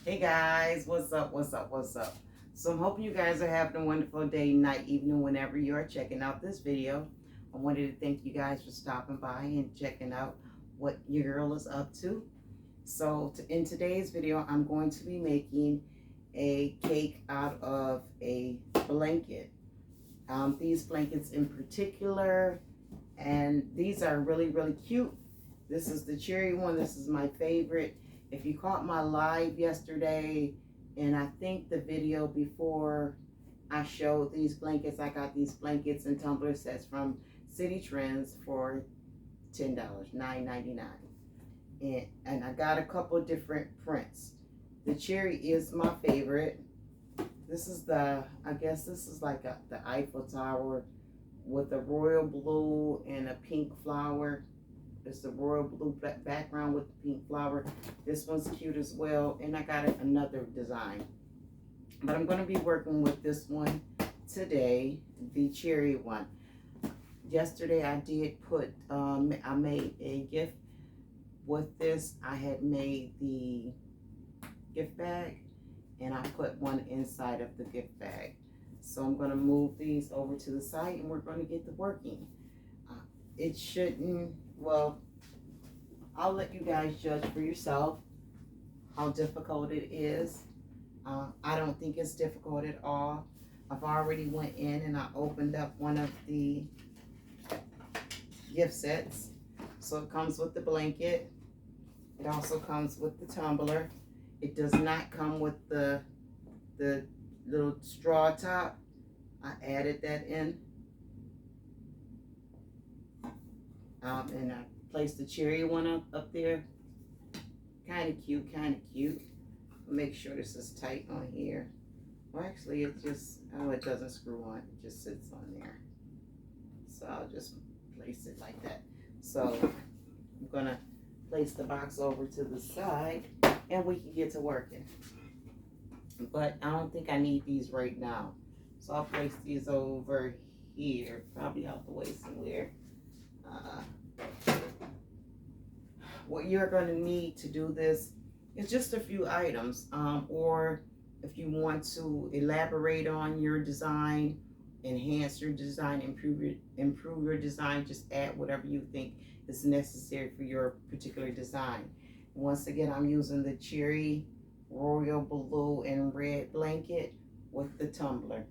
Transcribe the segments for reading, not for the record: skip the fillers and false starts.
Hey guys, what's up? What's up? What's up? So I'm hoping you guys are having a wonderful day, night, evening, whenever you are checking out this video. I wanted to thank you guys for stopping by and checking out what your girl is up to. So in today's video, I'm going to be making a cake out of a blanket. These blankets in particular, and these are really, really cute. This is the cherry one. This is my favorite. If you caught my live yesterday, and I think the video before I showed these blankets, I got these blankets and tumbler sets from City Trends for $10, $9.99. And I got a couple different prints. The cherry is my favorite. This is I guess this is like the Eiffel Tower with a royal blue and a pink flower. It's the royal blue background with the pink flower. This one's cute as well. And I got another design. But I'm going to be working with this one today, the cherry one. Yesterday I did put, I made a gift with this. I had made the gift bag and I put one inside of the gift bag. So I'm going to move these over to the side and we're going to get to working. It shouldn't, well, I'll let you guys judge for yourself how difficult it is. I don't think it's difficult at all. I've already went in and I opened up one of the gift sets. So it comes with the blanket. It also comes with the tumbler. It does not come with the little straw top. I added that in. And I placed the cherry one up there. Kind of cute, kind of cute. Make sure this is tight on here. Well, actually, it just, oh, it doesn't screw on. It just sits on there. So I'll just place it like that. So I'm going to place the box over to the side and we can get to working. But I don't think I need these right now. So I'll place these over here, probably out the way somewhere. What you're going to need to do this is just a few items, or if you want to elaborate on your design, enhance your design, improve your design, just add whatever you think is necessary for your particular design. Once again, I'm using the cherry, royal blue, and red blanket with the tumbler.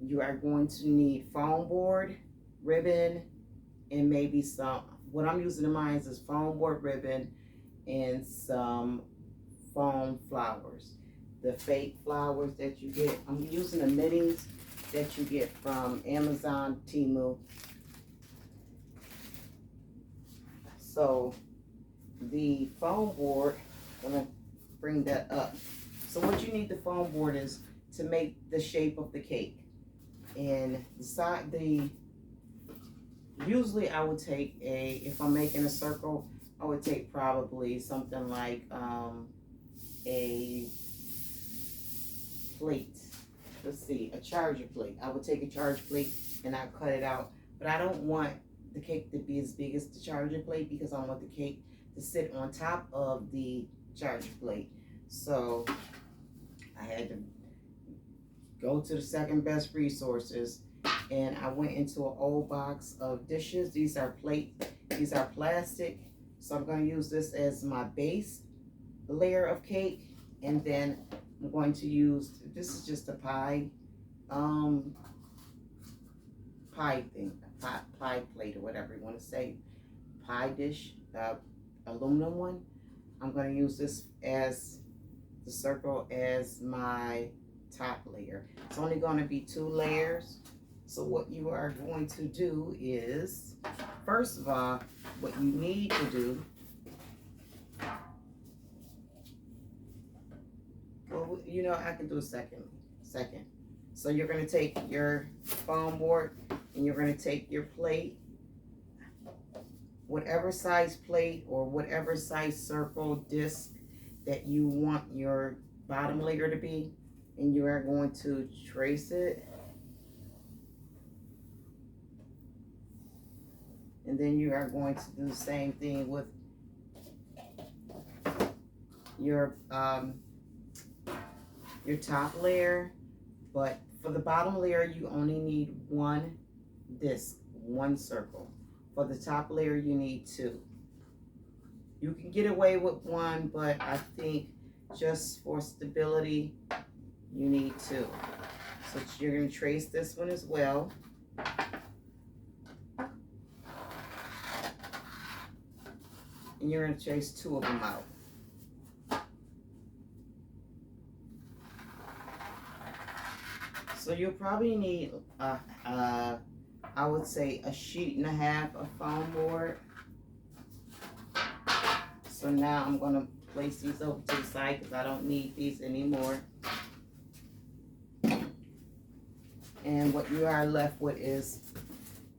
You are going to need foam board, ribbon, and maybe some, what I'm using in mine is foam board, ribbon, and some foam flowers. The fake flowers that you get, I'm using the minis that you get from Amazon, Temu. So the foam board, I'm gonna bring that up. So what you need the foam board is to make the shape of the cake. And usually I would take if I'm making a circle, I would take probably something like a plate. Let's see, a charger plate. I would take a charger plate and I cut it out. But I don't want the cake to be as big as the charger plate because I want the cake to sit on top of the charger plate. So I had to go to the second best resources and I went into an old box of dishes. These are these are plastic. So I'm going to use this as my base layer of cake. And then I'm going to use, this is just a pie thing, pie plate or whatever you want to say, pie dish, aluminum one. I'm going to use this as the circle as my top layer. It's only going to be 2 layers. So what you are going to do is, first of all, what you need to do, well, you know, I can do a second. So you're going to take your foam board and you're going to take your plate, whatever size plate or whatever size circle disc that you want your bottom layer to be, and you are going to trace it. And then you are going to do the same thing with your your top layer, but for the bottom layer, you only need one disc, one circle. For the top layer, you need two. You can get away with one, but I think just for stability, you need two. So you're going to trace this one as well. And you're going to trace two of them out. So you'll probably need, I would say, a sheet and a half of foam board. So now I'm going to place these over to the side because I don't need these anymore. And what you are left with is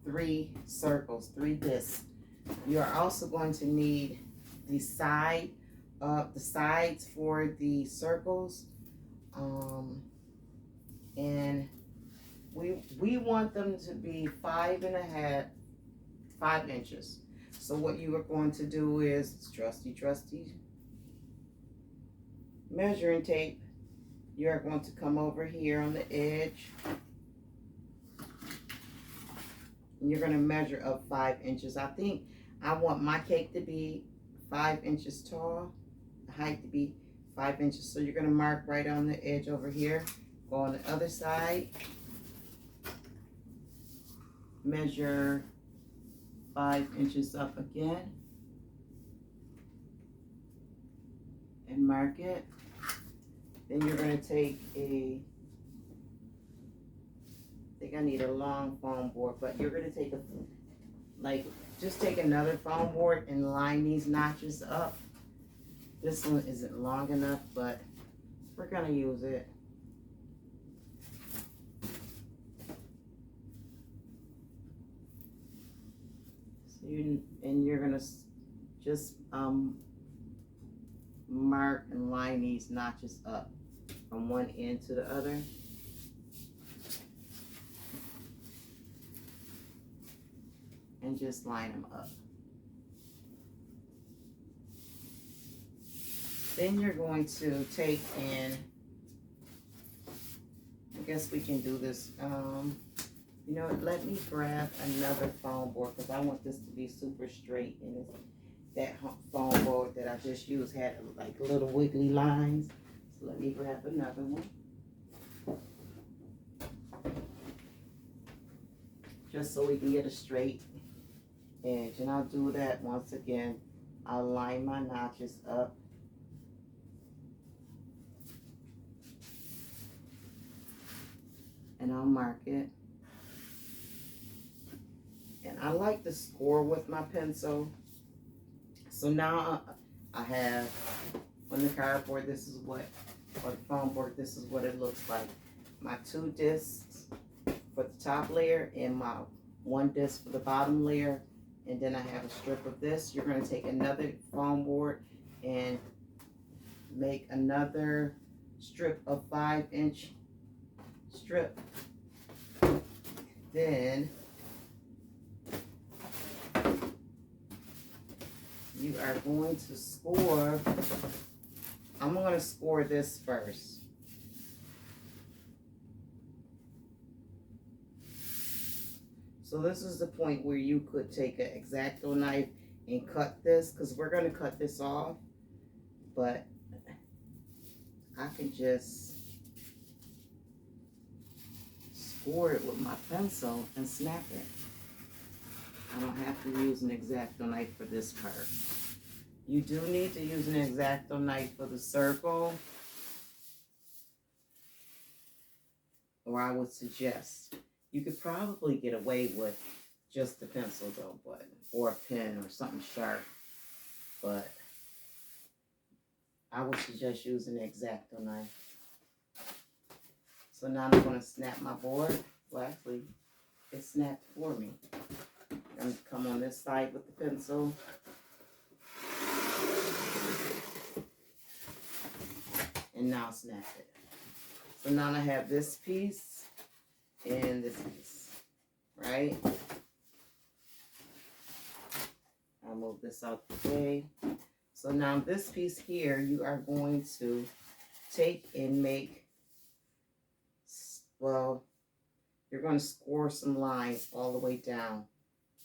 3 circles, 3 discs. You are also going to need the sides for the circles. And we want them to be 5 inches. So what you are going to do is trusty measuring tape. You are going to come over here on the edge. And you're going to measure up 5 inches. I think I want my cake to be 5 inches tall, the height to be 5 inches. So you're going to mark right on the edge over here. Go on the other side. Measure 5 inches up again. And mark it. Then you're going to take I think I need a long foam board, but you're going to take just take another foam board and line these notches up. This one isn't long enough, but we're going to use it. So you're going to just mark and line these notches up from one end to the other. And just line them up. Then you're going to take and I guess we can do this. You know, let me grab another foam board because I want this to be super straight. And that foam board that I just used had like little wiggly lines. So let me grab another one. Just so we can get a straight edge. And I'll do that once again. I'll line my notches up. And I'll mark it. And I like to score with my pencil. So now I have on the cardboard, this is what, or the foam board, this is what it looks like. My 2 discs for the top layer and my 1 disc for the bottom layer. And then I have a strip of this. You're going to take another foam board and make another strip of 5-inch strip. Then you are going to score. I'm going to score this first. So this is the point where you could take an X-Acto knife and cut this, because we're going to cut this off, but I can just score it with my pencil and snap it. I don't have to use an X-Acto knife for this part. You do need to use an X-Acto knife for the circle, or I would suggest. You could probably get away with just the pencil though, but or a pen or something sharp. But I would suggest using an X-Acto knife. So now I'm going to snap my board. Well, actually, it snapped for me. I'm going to come on this side with the pencil. And now snap it. So now I have this piece and this piece, right? I'll move this out the way. So now this piece here, you are going to take and make well, you're going to score some lines all the way down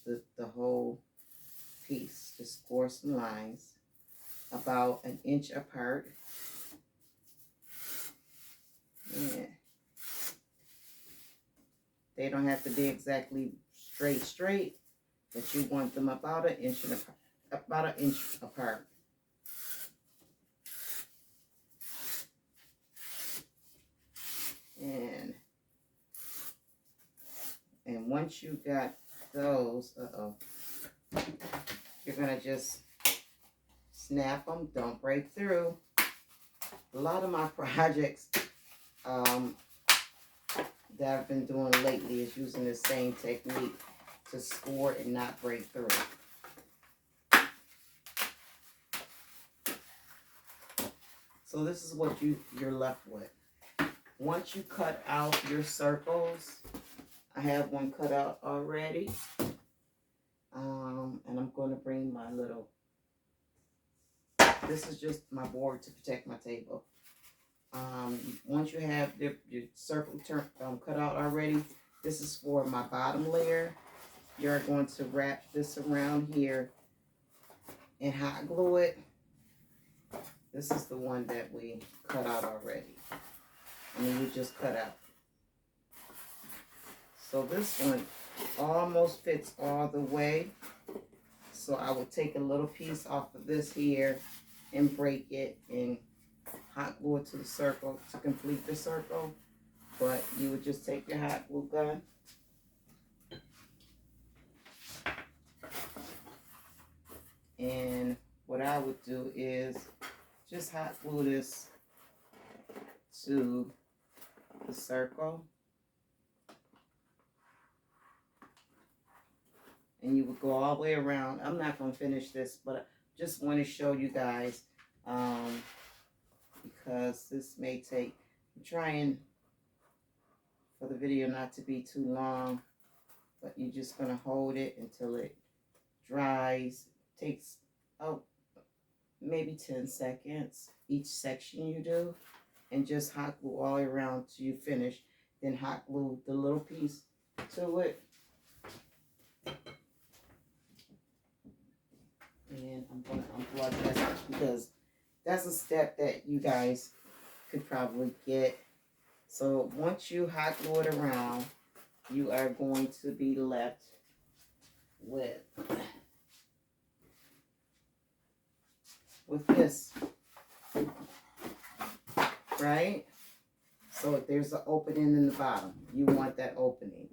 the whole piece. Just score some lines about an inch apart. Yeah. They don't have to be exactly straight, but you want them about an inch apart. And once you got those, you're gonna just snap them. Don't break through. A lot of my projects that I've been doing lately is using the same technique to score and not break through. So this is what you're left with. Once you cut out your circles, I have one cut out already. And I'm going to bring my little, this is just my board to protect my table. Once you have your circle cut out already, this is for my bottom layer. You're going to wrap this around here and hot glue it. This is the one that we cut out already. And then you just cut out. So this one almost fits all the way. So I will take a little piece off of this here and break it and hot glue it to the circle to complete the circle. But you would just take your hot glue gun and what I would do is just hot glue this to the circle. And you would go all the way around. I'm not going to finish this, but I just want to show you guys because this may take, I'm trying for the video not to be too long, but you're just going to hold it until it dries. It takes, maybe 10 seconds each section you do, and just hot glue all the way around till you finish. Then hot glue the little piece to it. And I'm going to unplug that because that's a step that you guys could probably get. So once you hot glue it around, you are going to be left with this, right? So there's an opening in the bottom. You want that opening.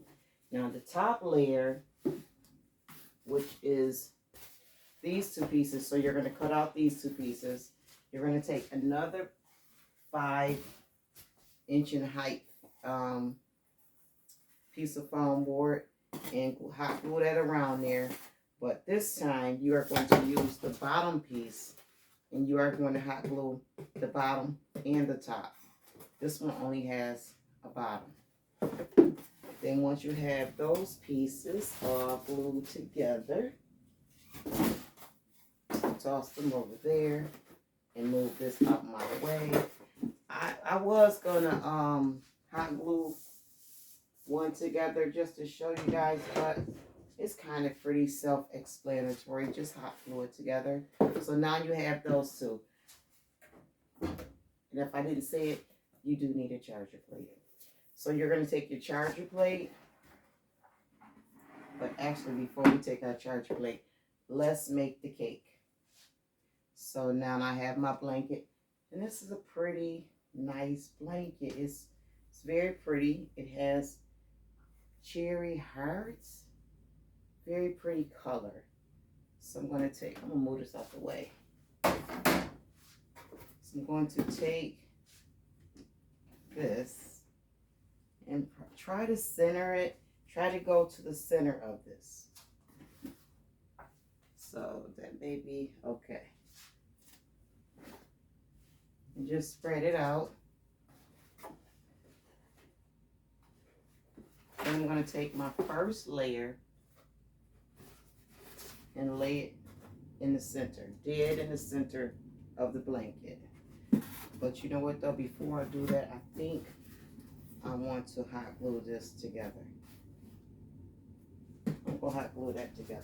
Now the top layer, which is these two pieces, so you're going to cut out these two pieces. You're going to take another 5-inch in height piece of foam board and hot glue that around there. But this time you are going to use the bottom piece and you are going to hot glue the bottom and the top. This one only has a bottom. Then once you have those pieces all glued together, toss them over there and move this out my way. I was gonna hot glue one together just to show you guys, but it's kind of pretty self-explanatory. Just hot glue it together. So now you have those two. And if I didn't say it, you do need a charger plate. So you're going to take your charger plate. But actually, before we take our charger plate, let's make the cake. So now I have my blanket. And this is a pretty nice blanket. It's very pretty. It has cherry hearts. Very pretty color. So I'm going to move this out the way. So I'm going to take this and try to center it. Try to go to the center of this. So that may be okay. And just spread it out. Then I'm going to take my first layer and lay it in the center, dead in the center of the blanket. But you know what though, before I do that, I think I want to hot glue this together. I'm gonna hot glue that together.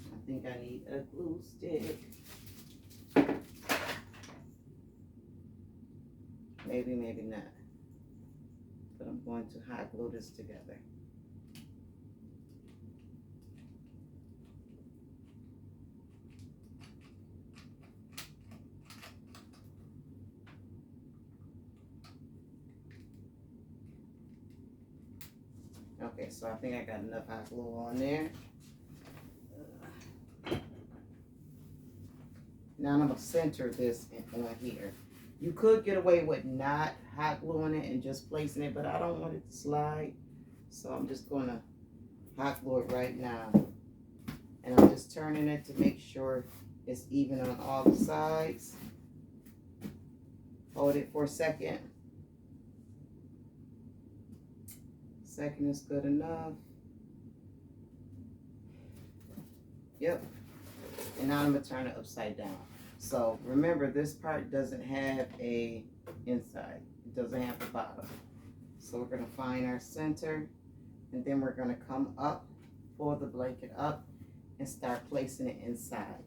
I think I need a glue stick. Maybe, maybe not. But I'm going to hot glue this together. Okay, so I think I got enough hot glue on there. Now I'm gonna center this on here. You could get away with not hot gluing it and just placing it, but I don't want it to slide. So I'm just gonna hot glue it right now. And I'm just turning it to make sure it's even on all the sides. Hold it for a second. Second is good enough. Yep. And now I'm gonna turn it upside down. So remember, this part doesn't have a inside. It doesn't have a bottom. So we're gonna find our center, and then we're gonna come up, pull the blanket up, and start placing it inside,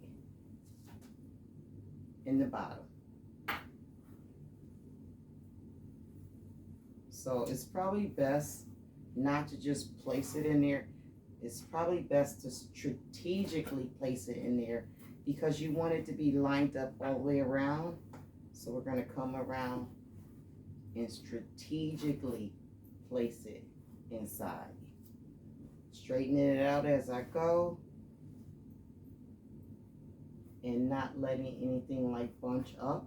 in the bottom. So it's probably best not to just place it in there. It's probably best to strategically place it in there because you want it to be lined up all the way around. So we're gonna come around and strategically place it inside. Straightening it out as I go and not letting anything like bunch up.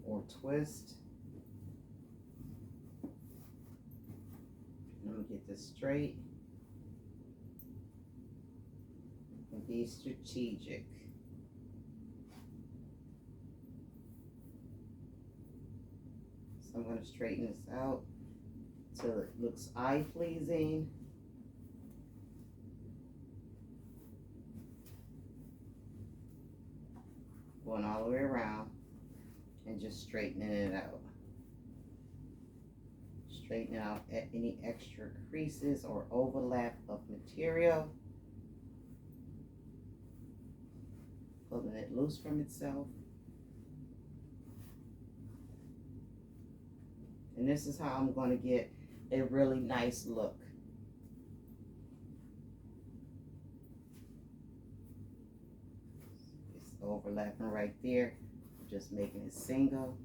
Or twist. Let me get this straight. And be strategic. So I'm going to straighten this out till it looks eye-pleasing. Going all the way around. And just straightening it out. Straighten out any extra creases or overlap of material. Pulling it loose from itself. And this is how I'm going to get a really nice look. It's overlapping right there. Just making it single.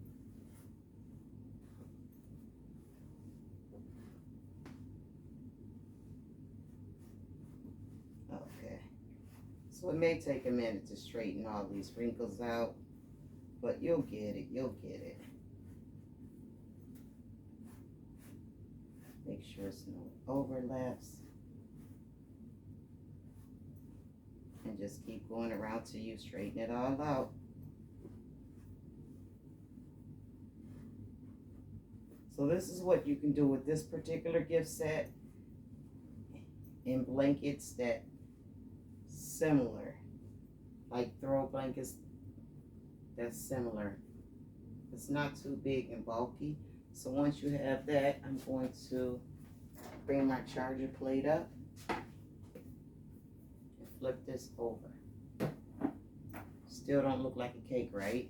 Okay. So it may take a minute to straighten all these wrinkles out, but you'll get it, you'll get it. Make sure it's no overlaps. And just keep going around till you straighten it all out. So this is what you can do with this particular gift set in blankets that similar, like throw blankets that's similar. It's not too big and bulky. So once you have that, I'm going to bring my charger plate up and flip this over. Still don't look like a cake, right?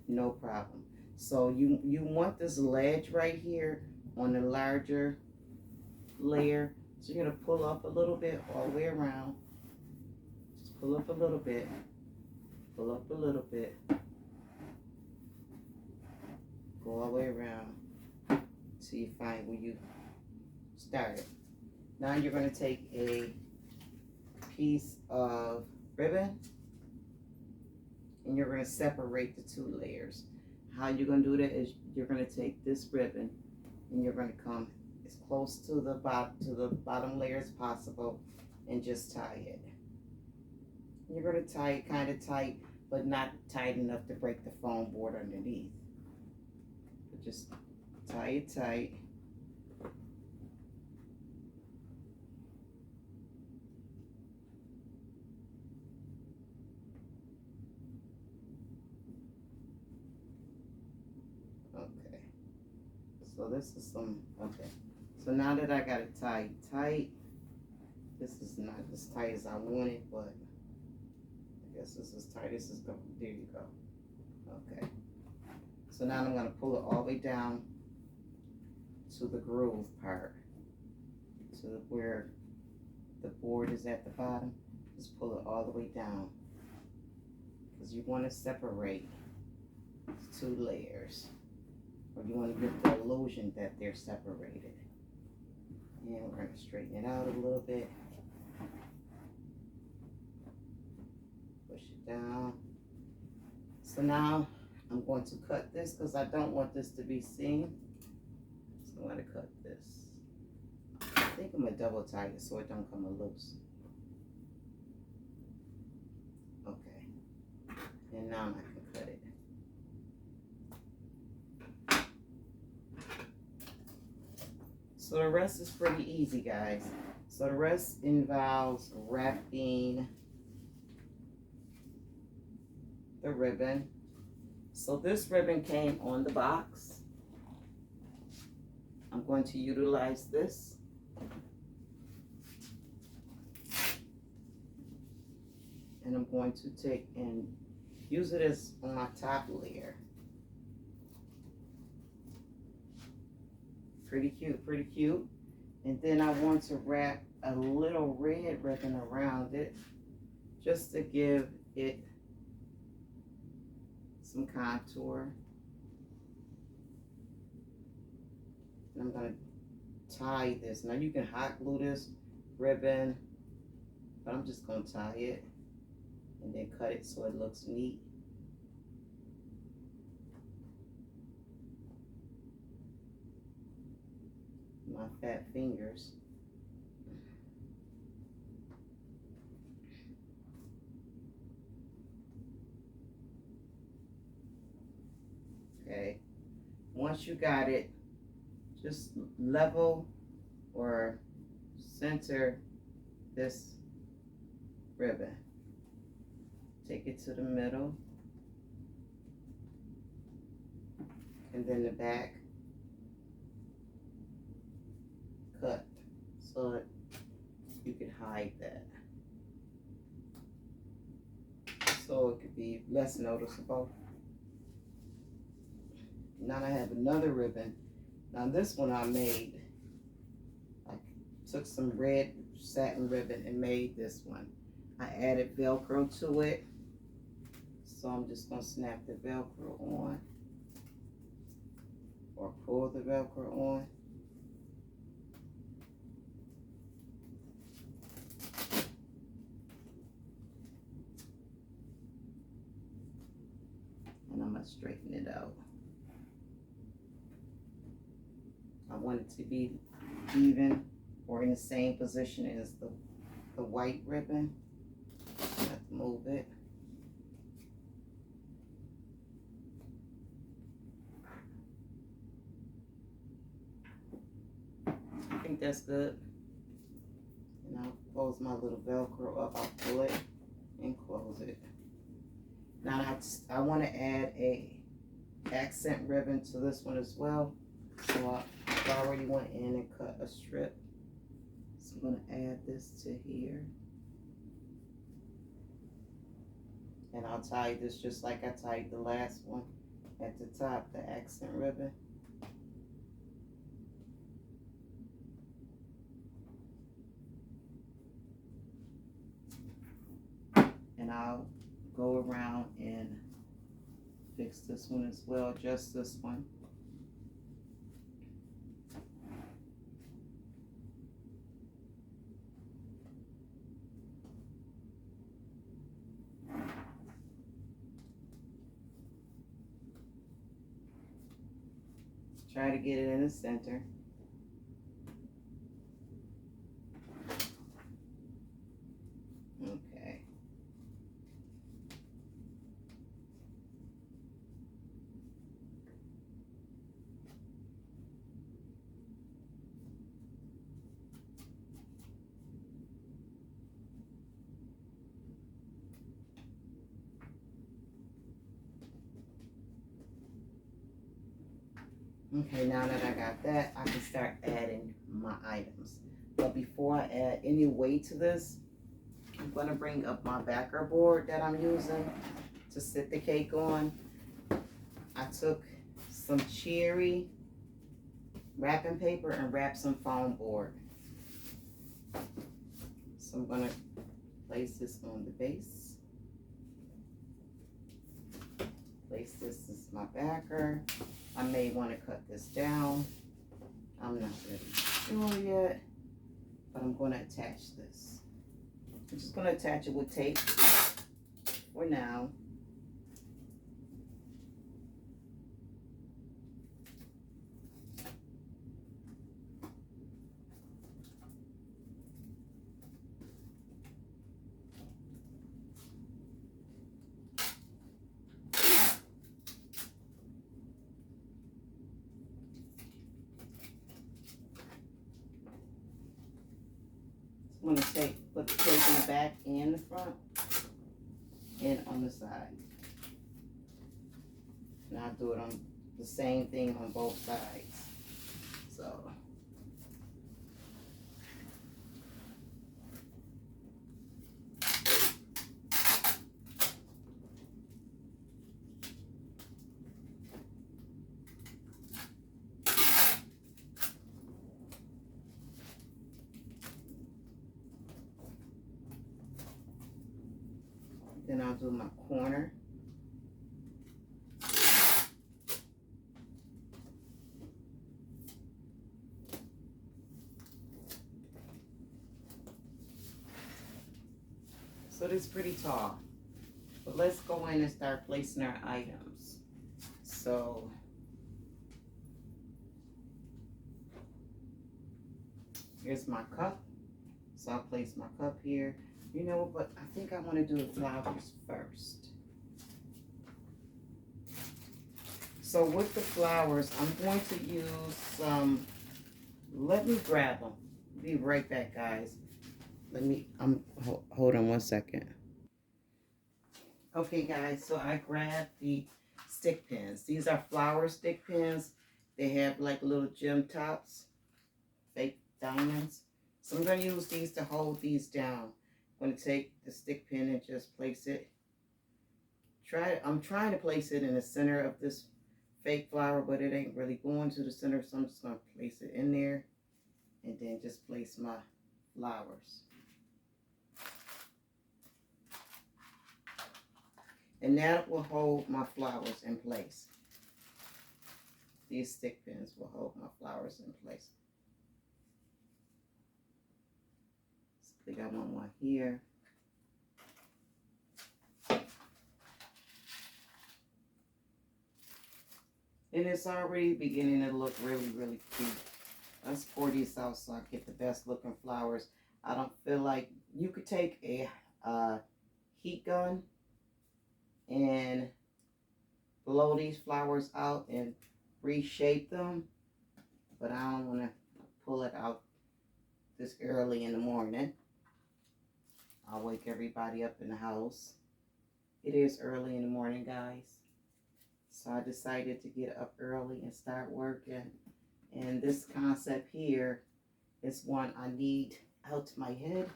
No problem. So you want this ledge right here on the larger layer. So you're gonna pull up a little bit all the way around. Just pull up a little bit. Pull up a little bit. Go all the way around till you find where you started. Now you're gonna take a piece of ribbon and you're gonna separate the two layers. How you're going to do that is you're going to take this ribbon and you're going to come as close to the bottom layer as possible and just tie it. You're going to tie it kind of tight, but not tight enough to break the foam board underneath. But just Tie it tight. Okay. So this is some, okay. So now that I got it tied tight, this is not as tight as I want it, but I guess this is tight. This is go. There you go. Okay. So now I'm gonna pull it all the way down to the groove part, to where the board is at the bottom. Just pull it all the way down, because you want to separate two layers, or you want to give the illusion that they're separated. And we're going to straighten it out a little bit. Push it down. So now I'm going to cut this because I don't want this to be seen. So I'm going to cut this. I think I'm going to double tie it so it don't come loose. Okay. And now I can cut it. So the rest is pretty easy, guys. So the rest involves wrapping the ribbon. So this ribbon came on the box. I'm going to utilize this. And I'm going to take and use it as on my top layer. Pretty cute, pretty cute. And then I want to wrap a little red ribbon around it just to give it some contour. And I'm going to tie this. Now you can hot glue this ribbon, but I'm just going to tie it and then cut it so it looks neat. My fat fingers. Okay, once you got it, just level or center this ribbon. Take it to the middle, and then the back. Cut so that you can hide that, so it could be less noticeable. Now I have another ribbon. Now this one I made, I took some red satin ribbon and made this one. I added Velcro to it, so I'm just going to snap the Velcro on, or pull the Velcro on. And I'm going to straighten it out. I want it to be even or in the same position as the white ribbon. I have to move it. I think that's good. And I'll close my little Velcro up. I'll pull it and close it. Now I want to add a accent ribbon to this one as well. So I already went in and cut a strip. So I'm going to add this to here. And I'll tie this just like I tied the last one at the top, the accent ribbon. And I'll go around and fix this one as well, just this one. Try to get it in the center. Okay. Okay, now that I got that, I can start adding my items. But before I add any weight to this, I'm going to bring up my backer board that I'm using to sit the cake on. I took some cherry wrapping paper and wrapped some foam board. So I'm going to place this on the base. Place this as my backer. I may want to cut this down. I'm not really sure yet, but I'm going to attach this. I'm just going to attach it with tape for now. I'm going to put the tape in the back and the front and on the side. And I'll do it on the same thing on both sides. So then I'll do my corner. So this is pretty tall. But let's go in and start placing our items. So here's my cup. So I'll place my cup here. You know, but I think I want to do the flowers first. So with the flowers, I'm going to use some, let me grab them. Be right back, guys. Hold on one second. Okay, guys, so I grabbed the stick pins. These are flower stick pins. They have like little gem tops, fake diamonds. So I'm going to use these to hold these down. I'm going to take the stick pin and just place it. I'm trying to place it in the center of this fake flower, but it ain't really going to the center, so I'm just going to place it in there and then just place my flowers. And that will hold my flowers in place. These stick pins will hold my flowers in place. So I think I want one here. And it's already beginning to look really, really cute. Let's pour these out so I get the best looking flowers. I don't feel like you could take a heat gun and blow these flowers out and reshape them, but I don't want to pull it out this early in the morning. I'll wake everybody up in the house. It is early in the morning, guys, so I decided to get up early and start working. And this concept here is one I need out to my head,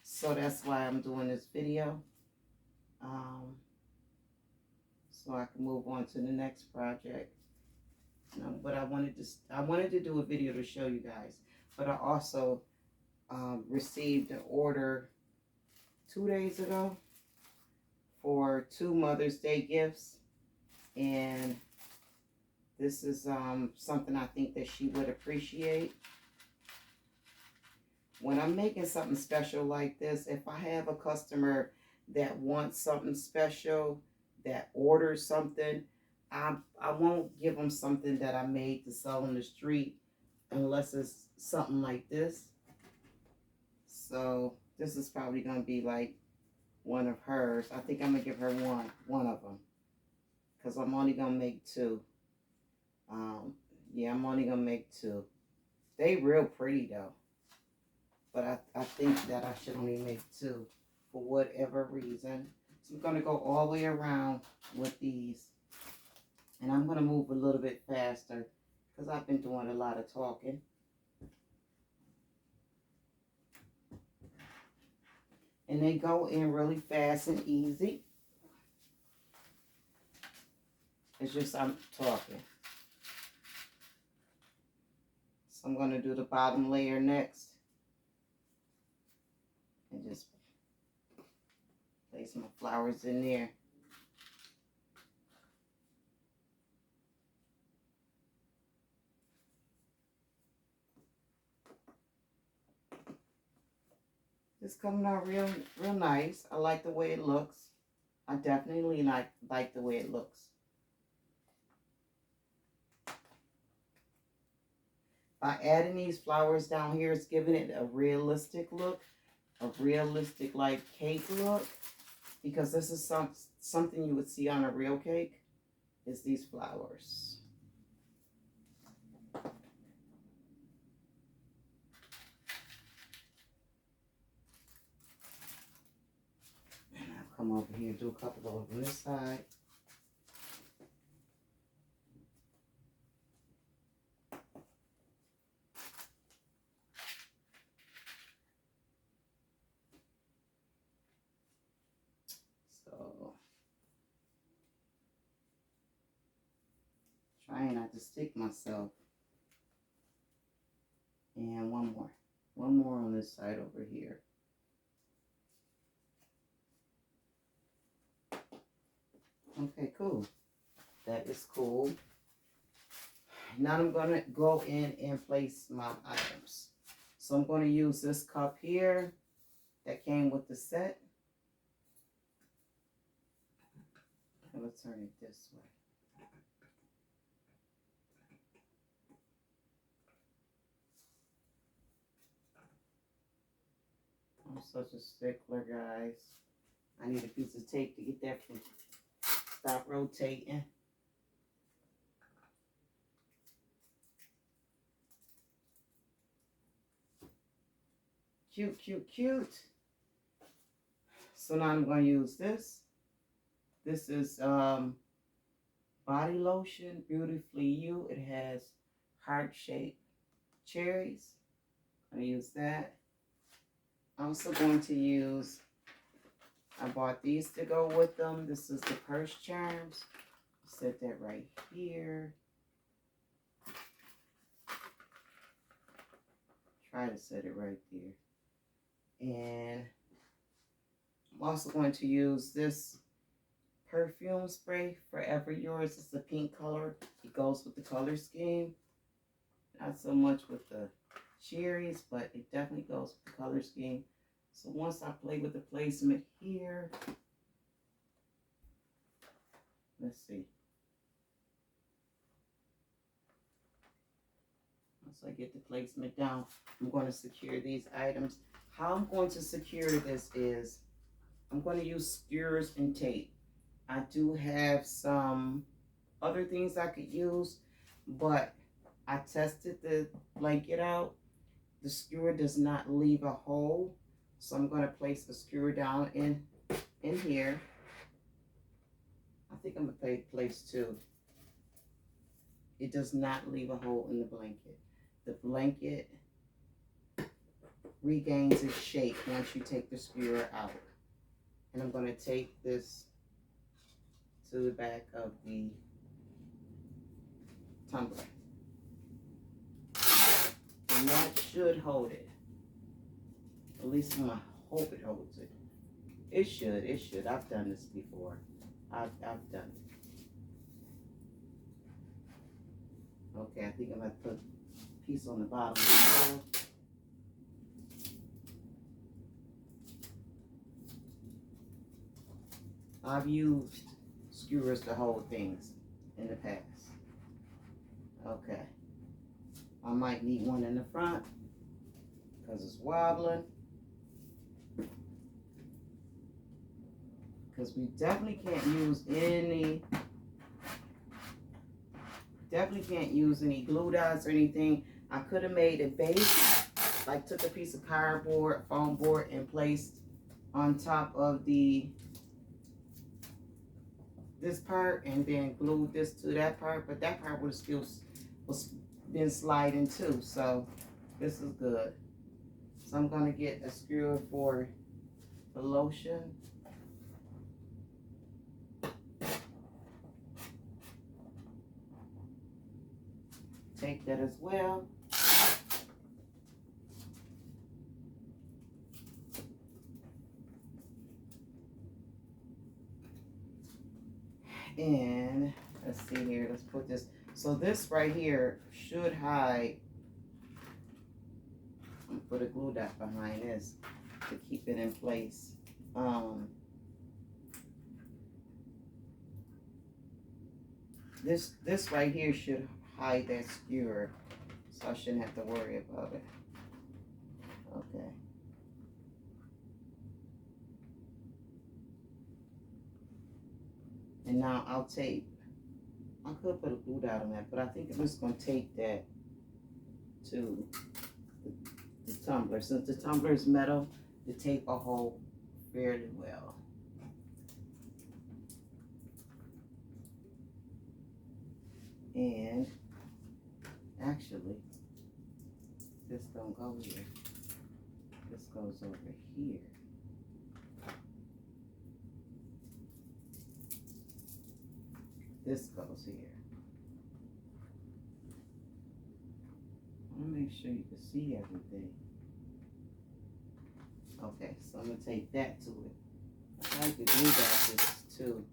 so that's why I'm doing this video, so I can move on to the next project. But I wanted to do a video to show you guys. But I also received an order 2 days ago for 2 Mother's Day gifts, and this is something I think that she would appreciate. When I'm making something special like this, if I have a customer that wants something special, that orders something, I won't give them something that I made to sell on the street unless it's something like this. So this is probably going to be like one of hers. I think I'm going to give her one of them, because I'm only going to make 2. Yeah, I'm only going to make 2. They real pretty though, but I think that I should only make 2 for whatever reason. So I'm going to go all the way around with these, and I'm going to move a little bit faster because I've been doing a lot of talking. And they go in really fast and easy. It's just I'm talking. So I'm going to do the bottom layer next. And just place my flowers in there. It's coming out real nice. I like the way it looks. I definitely like the way it looks. By adding these flowers down here, it's giving it a realistic look, a realistic like cake look, because this is something you would see on a real cake, is these flowers. Come over here and do a couple over on this side. So, trying not to stick myself. And one more on this side over here. Okay, cool. That is cool. Now I'm going to go in and place my items. So I'm going to use this cup here that came with the set. I'm going to turn it this way. I'm such a stickler, guys. I need a piece of tape to get that from stop rotating. Cute, cute, cute. So now I'm going to use this. This is body lotion, Beautifully You. It has heart-shaped cherries. I'm going to use that. I'm also going to use, I bought these to go with them. This is the purse charms. Set that right here. Try to set it right there. And I'm also going to use this perfume spray, Forever Yours. It's a pink color. It goes with the color scheme. Not so much with the cherries, but it definitely goes with the color scheme. So once I play with the placement here, let's see. Once I get the placement down, I'm going to secure these items. How I'm going to secure this is I'm going to use skewers and tape. I do have some other things I could use, but I tested the blanket out. The skewer does not leave a hole, so I'm going to place the skewer down in here. I think I'm going to place two. It does not leave a hole in the blanket. The blanket regains its shape once you take the skewer out. And I'm going to take this to the back of the tumbler. And that should hold it. At least I hope it holds it. It should. I've done this before. I've done it. Okay, I think I'm going to put a piece on the bottom as well. I've used skewers to hold things in the past. Okay. I might need one in the front because it's wobbling. Because we definitely can't use any glue dots or anything. I could have made a base, like took a piece of cardboard, foam board, and placed on top of this part and then glued this to that part, but that part would still been sliding too, so this is good. So I'm gonna get a skewer for the lotion. Take that as well. And let's see here, let's put this. So this right here should hide. I'm gonna put a glue dot behind this to keep it in place. This right here should hide that skewer, so I shouldn't have to worry about it. Okay. And now I'll tape. I could put a glue dot on that, but I think I'm just gonna tape that to the tumbler. Since the tumbler is metal, the tape will hold fairly well. And actually, this don't go here. This goes over here. This goes here. I want to make sure you can see everything. Okay, so I'm going to take that to it. I like to do that too.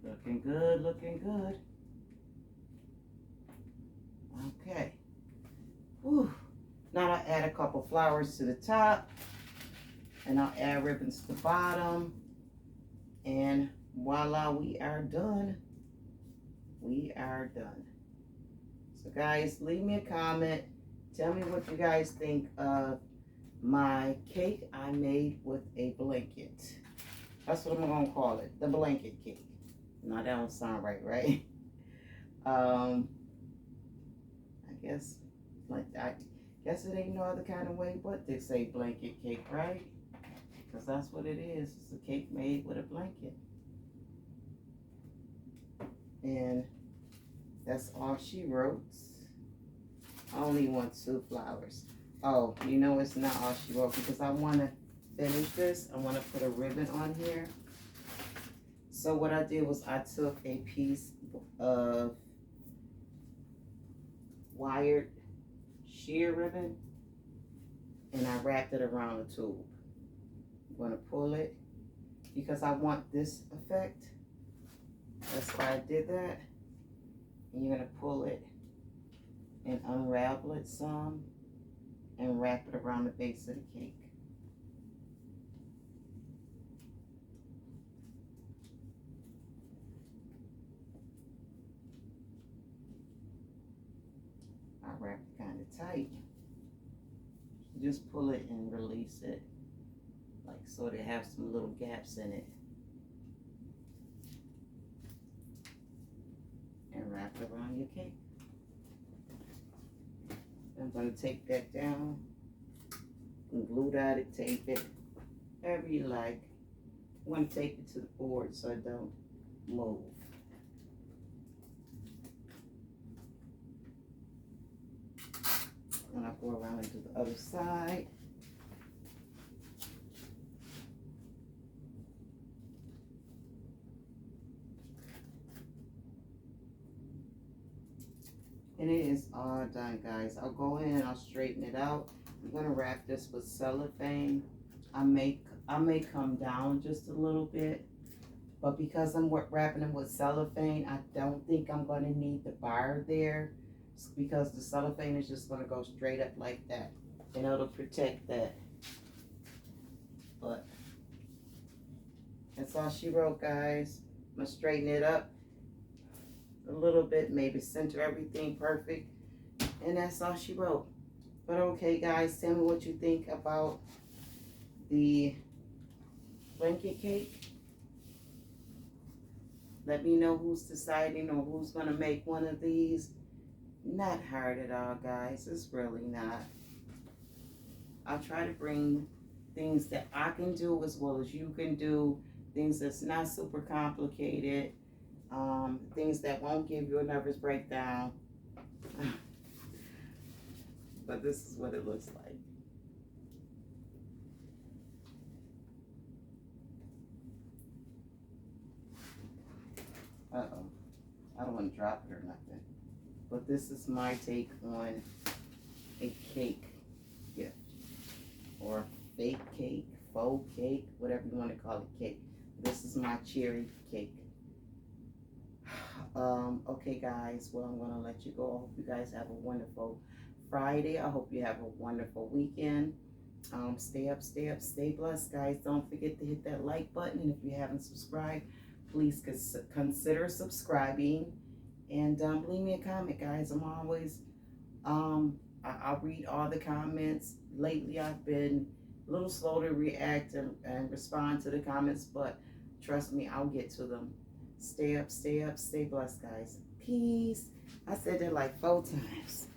Looking good, looking good. Okay. Whew. Now I'll add a couple flowers to the top, and I'll add ribbons to the bottom, and voila, we are done. We are done. So guys, leave me a comment. Tell me what you guys think of my cake I made with a blanket. That's what I'm gonna call it, the blanket cake. No, that don't sound right, right? I guess it ain't no other kind of way but to say blanket cake, right? Because that's what it is. It's a cake made with a blanket. And that's all she wrote. I only want 2 flowers. Oh, you know it's not all she wrote because I want to finish this. I want to put a ribbon on here. So what I did was I took a piece of wired sheer ribbon and I wrapped it around the tube. I'm going to pull it because I want this effect. That's why I did that. And you're going to pull it and unravel it some and wrap it around the base of the cake. I wrap it kind of tight. Just pull it and release it, like so they have some little gaps in it. And wrap it around your cake. I'm going to take that down and glue dot it, tape it, however you like. I'm going to tape it to the board so it don't move. And I'll go around and do the other side. And it is all done, guys. I'll go in and I'll straighten it out. I'm gonna wrap this with cellophane. I may come down just a little bit, but because I'm wrapping it with cellophane, I don't think I'm gonna need the bar there because the cellophane is just gonna go straight up like that, and it'll protect that. But that's all she wrote, guys. I'm gonna straighten it up a little bit, maybe center everything perfect, and that's all she wrote. But okay, guys, tell me what you think about the blanket cake. Let me know who's deciding or who's going to make one of these. Not hard at all, guys. It's really not. I try to bring things that I can do as well as you can do. Things that's not super complicated. Things that won't give you a nervous breakdown. But this is what it looks like. Uh-oh. I don't want to drop it or nothing. But this is my take on a cake gift. Or fake cake, faux cake, whatever you want to call it, cake. This is my cherry cake. Okay, guys. Well, I'm going to let you go. I hope you guys have a wonderful Friday. I hope you have a wonderful weekend. Stay up, stay blessed, guys. Don't forget to hit that like button. And if you haven't subscribed, please consider subscribing. And leave me a comment, guys. I'm always, I'll read all the comments. Lately, I've been a little slow to react and respond to the comments, but trust me, I'll get to them. Stay up, stay blessed, guys. Peace. I said that like 4 times.